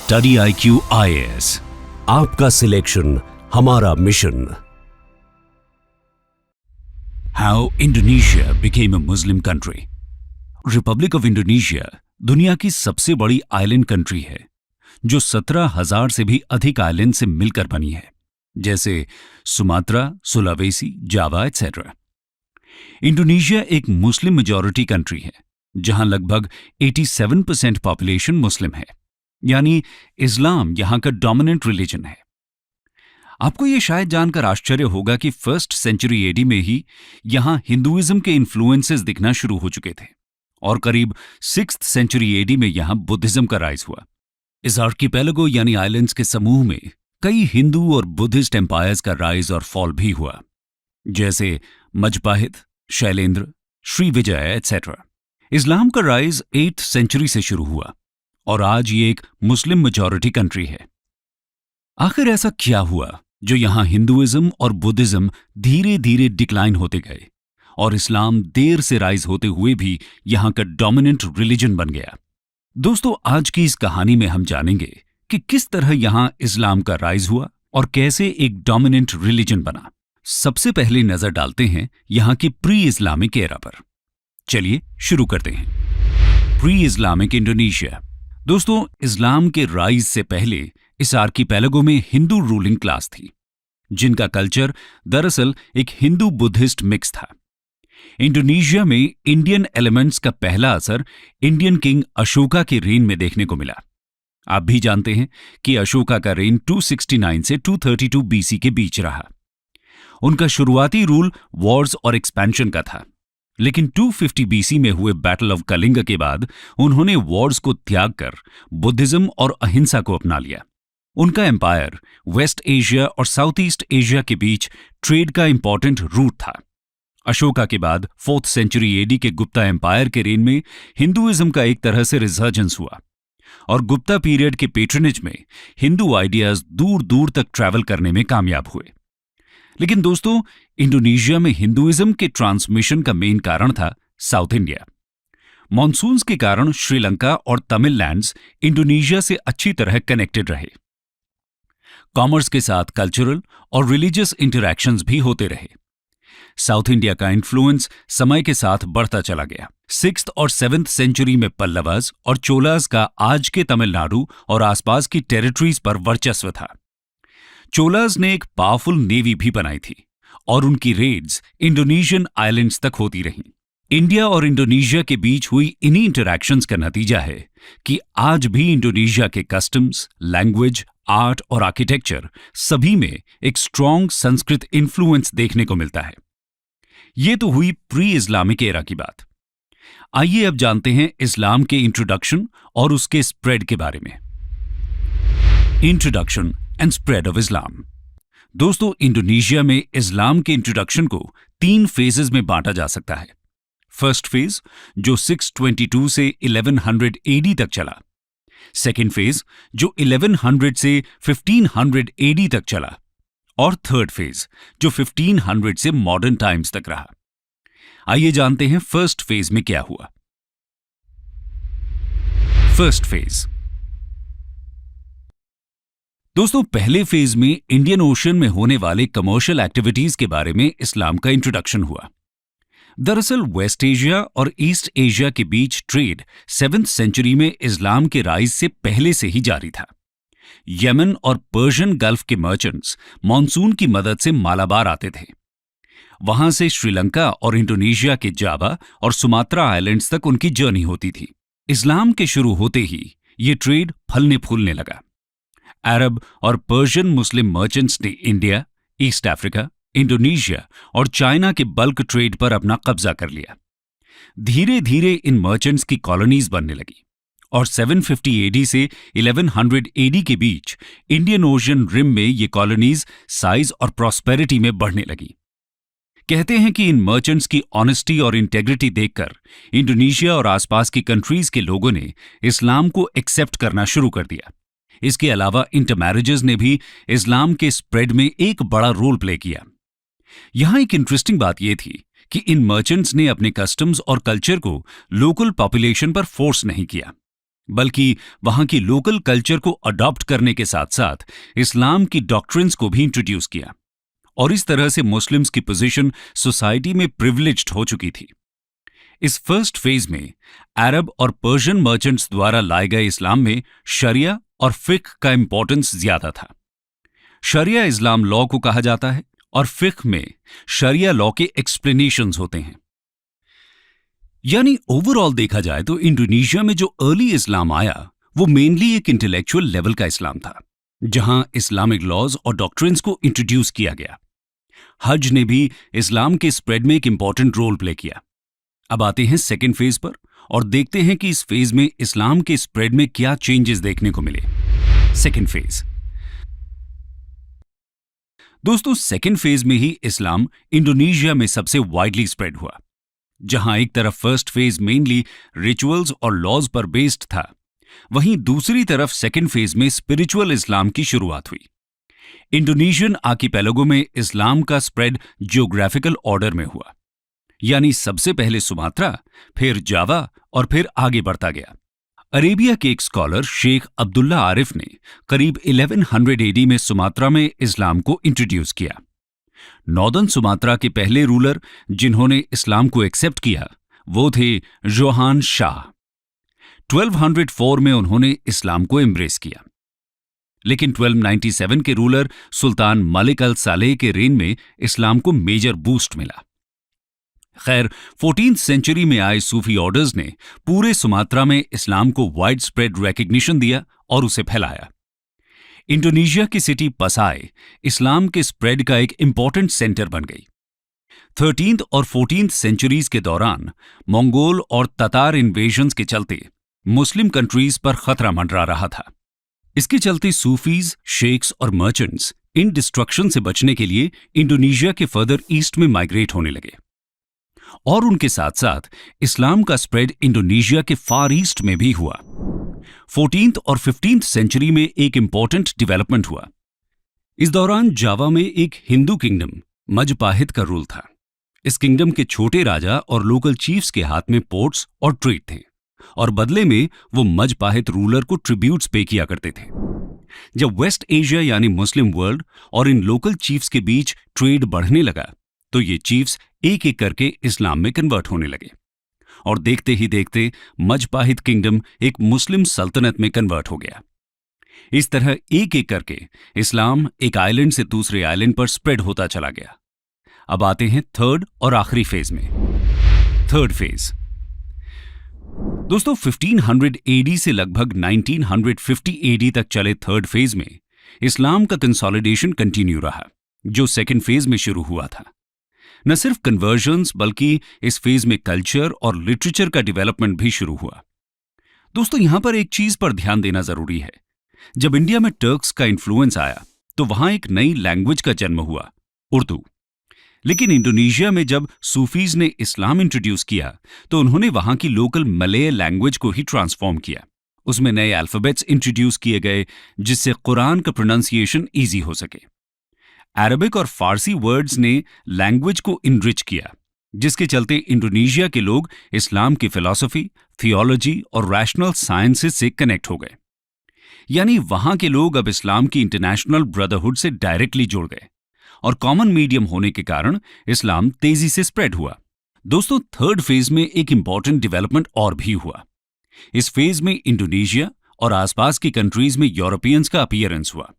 Study IQ IAS, आपका selection हमारा mission. How Indonesia became a Muslim country। Republic of Indonesia दुनिया की सबसे बड़ी आइलैंड कंट्री है, जो 17,000 से भी अधिक आइलैंड से मिलकर बनी है, जैसे सुमात्रा, सुलावेसी, जावा एटसेट्रा। इंडोनेशिया एक मुस्लिम मेजॉरिटी कंट्री है, जहां लगभग 87% पॉपुलेशन मुस्लिम है, यानी इस्लाम यहां का डोमिनेंट रिलीजन है। आपको यह शायद जानकर आश्चर्य होगा कि 1st सेंचुरी AD में ही यहां हिंदुइज्म के इन्फ्लुएंसेस दिखना शुरू हो चुके थे और करीब 6th सेंचुरी AD में यहां बुद्धिज्म का राइज हुआ। इस आर्किपेलागो यानी आइलैंड्स के समूह में कई हिंदू और बुद्धिस्ट एम्पायर्स का राइज और फॉल भी हुआ, जैसे मजपाहित, शैलेंद्र, श्रीविजय एटसेट्रा। इस्लाम का राइज 8th सेंचुरी से शुरू हुआ और आज ये एक मुस्लिम मेजॉरिटी कंट्री है। आखिर ऐसा क्या हुआ जो यहां हिंदुइज्म और बुद्धिज्म धीरे धीरे डिक्लाइन होते गए और इस्लाम देर से राइज होते हुए भी यहां का डोमिनेंट रिलीजन बन गया? दोस्तों, आज की इस कहानी में हम जानेंगे कि किस तरह यहां इस्लाम का राइज हुआ और कैसे एक डोमिनेंट रिलीजन बना। सबसे पहले नजर डालते हैं यहां की प्री इस्लामिक एरा पर। चलिए शुरू करते हैं। Pre Islamic Indonesia. दोस्तों, इस्लाम के राइज से पहले इस आर्किपेलागो में हिंदू रूलिंग क्लास थी, जिनका कल्चर दरअसल एक हिंदू बुद्धिस्ट मिक्स था। इंडोनेशिया में इंडियन एलिमेंट्स का पहला असर इंडियन किंग अशोका के रेन में देखने को मिला। आप भी जानते हैं कि अशोका का रेन 269 से 232 BC के बीच रहा। उनका शुरुआती रूल वॉर्स और एक्सपेंशन का था, लेकिन 250 BC में हुए बैटल ऑफ कलिंग के बाद उन्होंने वॉर्स को त्याग कर बुद्धिज्म और अहिंसा को अपना लिया। उनका एम्पायर वेस्ट एशिया और साउथ ईस्ट एशिया के बीच ट्रेड का इंपॉर्टेंट रूट था। अशोका के बाद 4th सेंचुरी AD के गुप्ता एम्पायर के रेन में हिंदुइज्म का एक तरह से रिसर्जेंस हुआ और गुप्ता पीरियड के पेट्रनेज में हिंदू आइडियाज दूर दूर तक ट्रैवल करने में कामयाब हुए। लेकिन दोस्तों, इंडोनेशिया में हिंदुइज्म के ट्रांसमिशन का मेन कारण था साउथ इंडिया। मॉनसून्स के कारण श्रीलंका और तमिललैंड्स इंडोनेशिया से अच्छी तरह कनेक्टेड रहे। कॉमर्स के साथ कल्चरल और रिलीजियस इंटरैक्शंस भी होते रहे। साउथ इंडिया का इन्फ्लुएंस समय के साथ बढ़ता चला गया। 6th और 7th सेंचुरी में पल्लवास और चोलास का आज के तमिलनाडु और आसपास की टेरिटरीज पर वर्चस्व था। चोलास ने एक पावरफुल नेवी भी बनाई थी और उनकी रेड्स इंडोनेशियन आइलैंड्स तक होती रहीं। इंडिया और इंडोनेशिया के बीच हुई इन्हीं इंटरैक्शंस का नतीजा है कि आज भी इंडोनेशिया के कस्टम्स, लैंग्वेज, आर्ट और आर्किटेक्चर सभी में एक स्ट्रॉन्ग संस्कृत इन्फ्लुएंस देखने को मिलता है। ये तो हुई प्री इस्लामिक एरा की बात। आइए अब जानते हैं इस्लाम के इंट्रोडक्शन और उसके स्प्रेड के बारे में। Introduction and spread of Islam. दोस्तों, इंडोनेशिया में इस्लाम के इंट्रोडक्शन को 3 फेजेस में बांटा जा सकता है। फर्स्ट फेज, जो 622 से 1100 AD तक चला। सेकेंड फेज, जो 1100 से 1500 AD तक चला। और थर्ड फेज, जो 1500 से मॉडर्न टाइम्स तक रहा। आइए जानते हैं फर्स्ट फेज में क्या हुआ। First phase. दोस्तों, पहले फेज में इंडियन ओशन में होने वाले कमर्शियल एक्टिविटीज के बारे में इस्लाम का इंट्रोडक्शन हुआ। दरअसल वेस्ट एशिया और ईस्ट एशिया के बीच ट्रेड 7th सेंचुरी में इस्लाम के राइज से पहले से ही जारी था। यमन और पर्शियन गल्फ के मर्चेंट्स मॉनसून की मदद से मालाबार आते थे। वहां से श्रीलंका और इंडोनेशिया के जावा और सुमात्रा आइलैंड्स तक उनकी जर्नी होती थी। इस्लाम के शुरू होते ही ये ट्रेड फलने फूलने लगा। अरब और पर्शियन मुस्लिम मर्चेंट्स ने इंडिया, ईस्ट अफ्रीका, इंडोनेशिया और चाइना के बल्क ट्रेड पर अपना कब्जा कर लिया। धीरे धीरे इन मर्चेंट्स की कॉलोनीज बनने लगी और 750 AD से 1100 AD के बीच इंडियन ओशन रिम में ये कॉलोनीज साइज और प्रॉस्पेरिटी में बढ़ने लगी। कहते हैं कि इन मर्चेंट्स की ऑनेस्टी और इंटेग्रिटी देखकर इंडोनेशिया और आसपास की कंट्रीज के लोगों ने इस्लाम को एक्सेप्ट करना शुरू कर दिया। इसके अलावा इंटरमैरिजेस ने भी इस्लाम के स्प्रेड में एक बड़ा रोल प्ले किया। यहां एक इंटरेस्टिंग बात यह थी कि इन मर्चेंट्स ने अपने कस्टम्स और कल्चर को लोकल पॉपुलेशन पर फोर्स नहीं किया। बल्कि वहां की लोकल कल्चर को अडॉप्ट करने के साथ साथ इस्लाम की डॉक्ट्रिन्स को भी इंट्रोड्यूस किया। और इस तरह से मुस्लिम्स की पोजीशन सोसाइटी में प्रिविलेज्ड हो चुकी थी। इस फर्स्ट फेज में अरब और पर्शियन मर्चेंट्स द्वारा लाए गए इस्लाम में शरिया और फिक्ह का इंपॉर्टेंस ज्यादा था। शरिया इस्लाम लॉ को कहा जाता है और फिक्ह में शरिया लॉ के एक्सप्लेनेशंस होते हैं। यानी ओवरऑल देखा जाए तो इंडोनेशिया में जो अर्ली इस्लाम आया वो मेनली एक इंटेलेक्चुअल लेवल का इस्लाम था, जहां इस्लामिक लॉज और डॉक्ट्रिन्स को इंट्रोड्यूस किया गया। हज ने भी इस्लाम के स्प्रेड में एक इंपॉर्टेंट रोल प्ले किया। अब आते हैं सेकेंड फेज पर और देखते हैं कि इस फेज में इस्लाम के स्प्रेड में क्या चेंजेस देखने को मिले। Second phase. दोस्तों, सेकेंड फेज में ही इस्लाम इंडोनेशिया में सबसे वाइडली स्प्रेड हुआ। जहां एक तरफ फर्स्ट फेज मेनली रिचुअल्स और लॉज पर बेस्ड था, वहीं दूसरी तरफ सेकेंड फेज में स्पिरिचुअल इस्लाम की शुरुआत हुई। इंडोनेशियन आर्किपेलागो में इस्लाम का स्प्रेड जियोग्राफिकल ऑर्डर में हुआ, यानी सबसे पहले सुमात्रा, फिर जावा और फिर आगे बढ़ता गया। अरेबिया के एक स्कॉलर शेख अब्दुल्ला आरिफ ने करीब 1100 एडी में सुमात्रा में इस्लाम को इंट्रोड्यूस किया। नॉर्दर्न सुमात्रा के पहले रूलर जिन्होंने इस्लाम को एक्सेप्ट किया वो थे जोहान शाह। 1204 में उन्होंने इस्लाम को एम्ब्रेस किया, लेकिन 1297 के रूलर सुल्तान मलिक अल सालेह के रेन में इस्लाम को मेजर बूस्ट मिला। खैर, 14th सेंचुरी में आए सूफी ऑर्डर्स ने पूरे सुमात्रा में इस्लाम को वाइड स्प्रेड रिकग्निशन दिया और उसे फैलाया। इंडोनेशिया की सिटी पसाय इस्लाम के स्प्रेड का एक इंपॉर्टेंट सेंटर बन गई। 13th और 14th सेंचुरीज के दौरान मंगोल और ततार इन्वेजन्स के चलते मुस्लिम कंट्रीज पर खतरा मंडरा रहा था। इसके चलते सूफीज, शेख्स और मर्चेंट्स इन डिस्ट्रक्शन से बचने के लिए इंडोनेशिया के फर्दर ईस्ट में माइग्रेट होने लगे और उनके साथ साथ इस्लाम का स्प्रेड इंडोनेशिया के फार ईस्ट में भी हुआ। 14th और 15th सेंचुरी में एक इंपॉर्टेंट डेवलपमेंट हुआ। इस दौरान जावा में एक हिंदू किंगडम मजपाहित का रूल था। इस किंगडम के छोटे राजा और लोकल चीफ्स के हाथ में पोर्ट्स और ट्रेड थे और बदले में वो मजपाहित रूलर को ट्रिब्यूट्स पे किया करते थे। जब वेस्ट एशिया यानी मुस्लिम वर्ल्ड और इन लोकल चीफ्स के बीच ट्रेड बढ़ने लगा तो ये चीफ्स एक एक करके इस्लाम में कन्वर्ट होने लगे और देखते ही देखते मजपाहित किंगडम एक मुस्लिम सल्तनत में कन्वर्ट हो गया। इस तरह एक एक करके इस्लाम एक आइलैंड से दूसरे आइलैंड पर स्प्रेड होता चला गया। अब आते हैं थर्ड और आखिरी फेज में। Third phase. दोस्तों, 1500 एडी से लगभग 1950 एडी तक चले थर्ड फेज में इस्लाम का कंसोलिडेशन कंटिन्यू रहा, जो सेकेंड फेज में शुरू हुआ था। न सिर्फ कन्वर्जन्स बल्कि इस फेज में कल्चर और लिटरेचर का डेवलपमेंट भी शुरू हुआ। दोस्तों, यहां पर एक चीज पर ध्यान देना जरूरी है। जब इंडिया में टर्क्स का इन्फ्लुएंस आया तो वहां एक नई लैंग्वेज का जन्म हुआ, उर्दू। लेकिन इंडोनेशिया में जब सूफीज ने इस्लाम इंट्रोड्यूस किया तो उन्होंने वहां की लोकल मलय लैंग्वेज को ही ट्रांसफॉर्म किया। उसमें नए अल्फाबेट्स इंट्रोड्यूस किए गए जिससे कुरान का प्रोनाउंसिएशन ईजी हो सके। अरबिक और फारसी वर्ड्स ने लैंग्वेज को इनरिच किया, जिसके चलते इंडोनेशिया के लोग इस्लाम की फिलॉसफी, थियोलॉजी और रैशनल साइंसेस से कनेक्ट हो गए। यानी वहां के लोग अब इस्लाम की इंटरनेशनल ब्रदरहुड से डायरेक्टली जुड़ गए और कॉमन मीडियम होने के कारण इस्लाम तेजी से स्प्रेड हुआ। दोस्तों, थर्ड फेज में एक इंपॉर्टेंट डेवलपमेंट और भी हुआ। इस फेज में इंडोनेशिया और आसपास की कंट्रीज में यूरोपियंस का अपीयरेंस हुआ।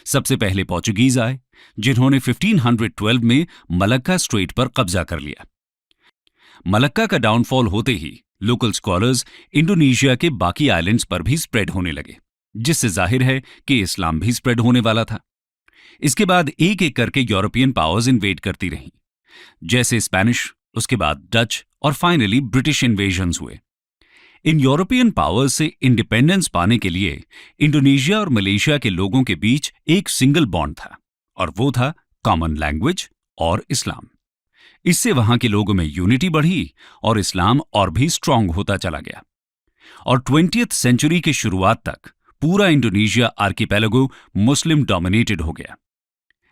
सबसे पहले पोर्चुगीज आए, जिन्होंने 1512 में मलक्का स्ट्रेट पर कब्जा कर लिया। मलक्का का डाउनफॉल होते ही लोकल स्कॉलर्स इंडोनेशिया के बाकी आइलैंड्स पर भी स्प्रेड होने लगे, जिससे जाहिर है कि इस्लाम भी स्प्रेड होने वाला था। इसके बाद एक एक करके यूरोपियन पावर्स इन्वेड करती रहीं, जैसे स्पेनिश, उसके बाद डच और फाइनली ब्रिटिश इन्वेजन्स हुए। इन यूरोपियन पावर्स से इंडिपेंडेंस पाने के लिए इंडोनेशिया और मलेशिया के लोगों के बीच एक सिंगल बॉन्ड था और वो था कॉमन लैंग्वेज और इस्लाम। इससे वहां के लोगों में यूनिटी बढ़ी और इस्लाम और भी स्ट्रांग होता चला गया और 20th सेंचुरी के शुरुआत तक पूरा इंडोनेशिया आर्किपेलागो मुस्लिम डोमिनेटेड हो गया।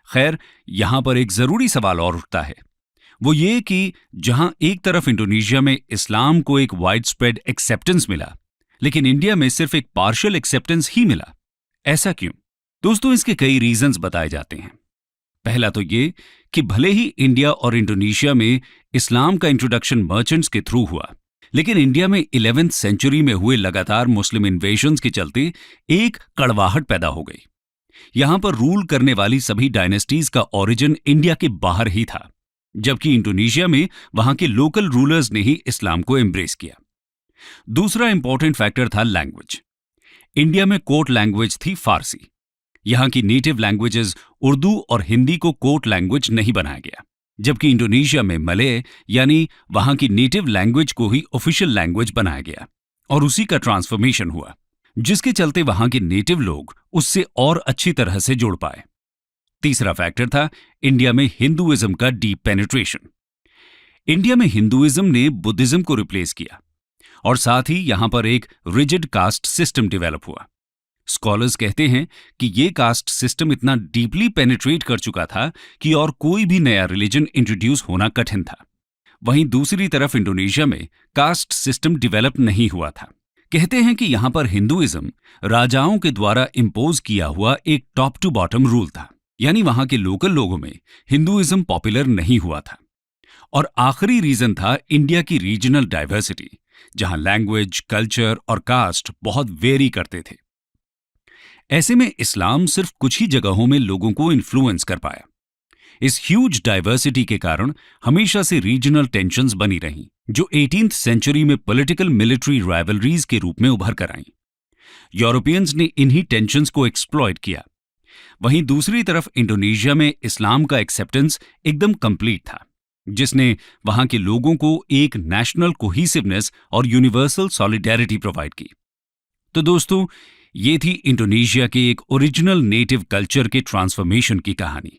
खैर, यहां पर एक जरूरी सवाल और उठता है, वो ये कि जहां एक तरफ इंडोनेशिया में इस्लाम को एक वाइड स्प्रेड एक्सेप्टेंस मिला, लेकिन इंडिया में सिर्फ एक पार्शियल एक्सेप्टेंस ही मिला। ऐसा क्यों? दोस्तों, इसके कई रीजंस बताए जाते हैं। पहला तो ये कि भले ही इंडिया और इंडोनेशिया में इस्लाम का इंट्रोडक्शन मर्चेंट्स के थ्रू हुआ, लेकिन इंडिया में 11वीं सेंचुरी में हुए लगातार मुस्लिम इन्वेजन्स के चलते एक कड़वाहट पैदा हो गई। यहां पर रूल करने वाली सभी डायनेस्टीज का ओरिजिन इंडिया के बाहर ही था, जबकि इंडोनेशिया में वहां के लोकल रूलर्स ने ही इस्लाम को एम्ब्रेस किया। दूसरा इंपॉर्टेंट फैक्टर था लैंग्वेज। इंडिया में कोर्ट लैंग्वेज थी फारसी। यहां की नेटिव लैंग्वेजेस उर्दू और हिंदी को कोर्ट लैंग्वेज नहीं बनाया गया, जबकि इंडोनेशिया में मलय यानी वहां की नेटिव लैंग्वेज को ही ऑफिशियल लैंग्वेज बनाया गया और उसी का ट्रांसफॉर्मेशन हुआ, जिसके चलते वहां के नेटिव लोग उससे और अच्छी तरह से जुड़ पाए। तीसरा फैक्टर था इंडिया में हिंदुइज्म का डीप पेनिट्रेशन। इंडिया में हिंदुइज्म ने बुद्धिज्म को रिप्लेस किया और साथ ही यहां पर एक रिजिड कास्ट सिस्टम डेवलप हुआ। स्कॉलर्स कहते हैं कि ये कास्ट सिस्टम इतना डीपली पेनिट्रेट कर चुका था कि और कोई भी नया रिलीजन इंट्रोड्यूस होना कठिन था। वहीं दूसरी तरफ इंडोनेशिया में कास्ट सिस्टम डेवलप नहीं हुआ था। कहते हैं कि यहां पर हिंदुइज्म राजाओं के द्वारा इंपोज किया हुआ एक टॉप टू बॉटम रूल था, यानी वहां के लोकल लोगों में हिंदुइज्म पॉपुलर नहीं हुआ था। और आखिरी रीजन था इंडिया की रीजनल डाइवर्सिटी, जहां लैंग्वेज, कल्चर और कास्ट बहुत वेरी करते थे। ऐसे में इस्लाम सिर्फ कुछ ही जगहों में लोगों को इन्फ्लुएंस कर पाया। इस ह्यूज डाइवर्सिटी के कारण हमेशा से रीजनल टेंशंस बनी रहीं, जो 18th सेंचुरी में पॉलिटिकल मिलिट्री राइवलरीज के रूप में उभर कर आईं। यूरोपियंस ने इन्हीं टेंशंस को एक्सप्लॉइट किया। वहीं दूसरी तरफ इंडोनेशिया में इस्लाम का एक्सेप्टेंस एकदम कंप्लीट था, जिसने वहां के लोगों को एक नेशनल कोहिसिवनेस और यूनिवर्सल सॉलिडेरिटी प्रोवाइड की। तो दोस्तों, ये थी इंडोनेशिया के एक ओरिजिनल नेटिव कल्चर के ट्रांसफॉर्मेशन की कहानी,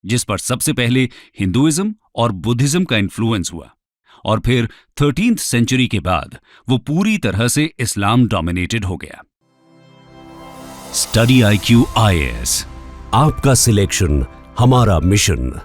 जिस पर सबसे पहले हिंदुइज्म और बुद्धिज्म का इन्फ्लुएंस हुआ और फिर 13th सेंचुरी के बाद वो पूरी तरह से इस्लाम डोमिनेटेड हो गया। स्टडी IQ IAS, आपका सिलेक्शन हमारा मिशन।